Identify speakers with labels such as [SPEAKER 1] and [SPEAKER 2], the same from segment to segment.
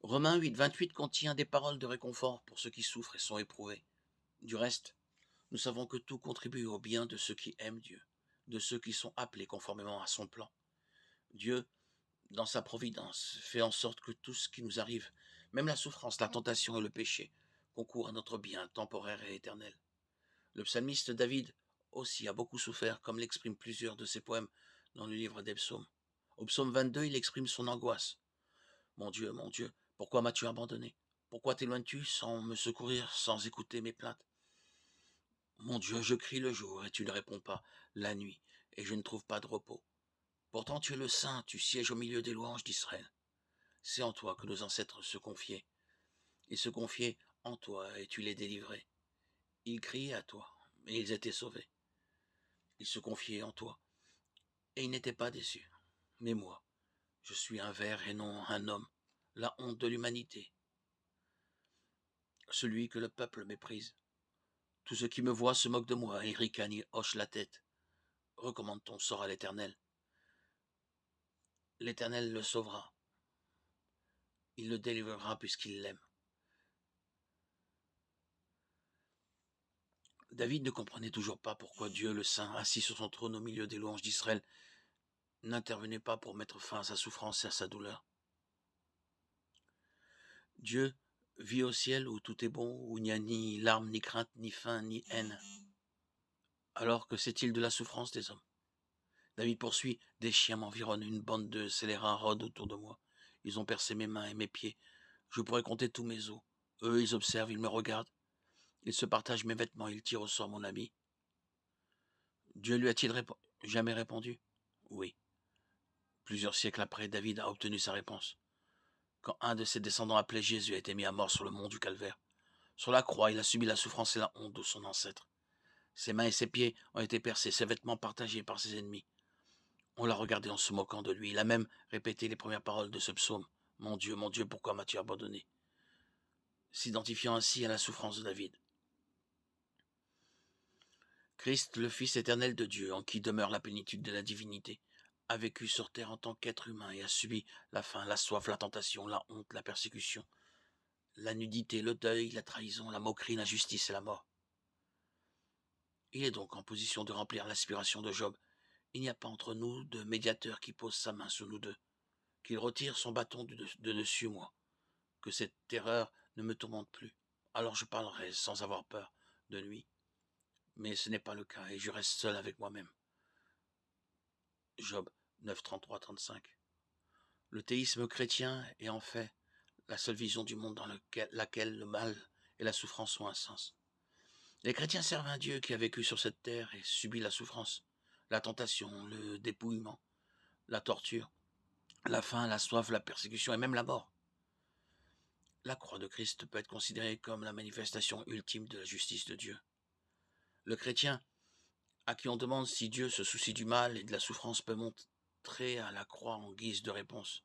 [SPEAKER 1] Romains 8, 28 contient des paroles de réconfort pour ceux qui souffrent et sont éprouvés. Du reste, nous savons que tout contribue au bien de ceux qui aiment Dieu, de ceux qui sont appelés conformément à son plan. Dieu, dans sa providence, fait en sorte que tout ce qui nous arrive, même la souffrance, la tentation et le péché, concourt à notre bien temporaire et éternel. Le psalmiste David aussi a beaucoup souffert, comme l'expriment plusieurs de ses poèmes dans le livre des psaumes. Au psaume 22, il exprime son angoisse. Mon Dieu, pourquoi m'as-tu abandonné? Pourquoi t'éloignes-tu sans me secourir, sans écouter mes plaintes? Mon Dieu, je crie le jour et tu ne réponds pas, la nuit, et je ne trouve pas de repos. Pourtant tu es le Saint, tu sièges au milieu des louanges d'Israël. C'est en toi que nos ancêtres se confiaient. Ils se confiaient en toi et tu les délivrais. Ils criaient à toi, et ils étaient sauvés. Ils se confiaient en toi, et ils n'étaient pas déçus. Mais moi, je suis un ver et non un homme, la honte de l'humanité, celui que le peuple méprise. Tous ceux qui me voient se moquent de moi, ils ricanent, ils hochent la tête. Recommande ton sort à l'Éternel. L'Éternel le sauvera. Il le délivrera puisqu'il l'aime. David ne comprenait toujours pas pourquoi Dieu, le Saint, assis sur son trône au milieu des louanges d'Israël, n'intervenait pas pour mettre fin à sa souffrance et à sa douleur. Dieu vit au ciel où tout est bon, où il n'y a ni larmes, ni crainte, ni faim, ni haine. Alors que sait-il de la souffrance des hommes? David poursuit, des chiens m'environnent, une bande de scélérats rôde autour de moi. Ils ont percé mes mains et mes pieds. Je pourrais compter tous mes os. Eux, ils observent, ils me regardent. Ils se partagent mes vêtements, ils tirent au sort mon ami. Dieu lui a-t-il jamais répondu? Oui. Plusieurs siècles après, David a obtenu sa réponse. Quand un de ses descendants appelé Jésus a été mis à mort sur le mont du Calvaire. Sur la croix, il a subi la souffrance et la honte de son ancêtre. Ses mains et ses pieds ont été percés, ses vêtements partagés par ses ennemis. On l'a regardé en se moquant de lui. Il a même répété les premières paroles de ce psaume. Mon Dieu, pourquoi m'as-tu abandonné? S'identifiant ainsi à la souffrance de David. Christ, le Fils éternel de Dieu, en qui demeure la plénitude de la divinité, a vécu sur terre en tant qu'être humain et a subi la faim, la soif, la tentation, la honte, la persécution, la nudité, le deuil, la trahison, la moquerie, l'injustice et la mort. Il est donc en position de remplir l'aspiration de Job. Il n'y a pas entre nous de médiateur qui pose sa main sur nous deux, qu'il retire son bâton de dessus moi, que cette terreur ne me tourmente plus. Alors je parlerai sans avoir peur de lui. Mais ce n'est pas le cas et je reste seul avec moi-même. Job 9, 33, 35. Le théisme chrétien est en fait la seule vision du monde dans laquelle le mal et la souffrance ont un sens. Les chrétiens servent un Dieu qui a vécu sur cette terre et subi la souffrance, la tentation, le dépouillement, la torture, la faim, la soif, la persécution et même la mort. La croix de Christ peut être considérée comme la manifestation ultime de la justice de Dieu. Le chrétien, à qui on demande si Dieu se soucie du mal et de la souffrance, peut montrer à la croix en guise de réponse.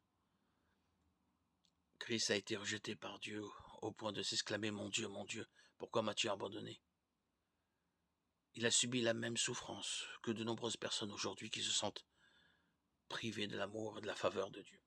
[SPEAKER 1] Christ a été rejeté par Dieu au point de s'exclamer mon Dieu, pourquoi m'as-tu abandonné? Il a subi la même souffrance que de nombreuses personnes aujourd'hui qui se sentent privées de l'amour et de la faveur de Dieu.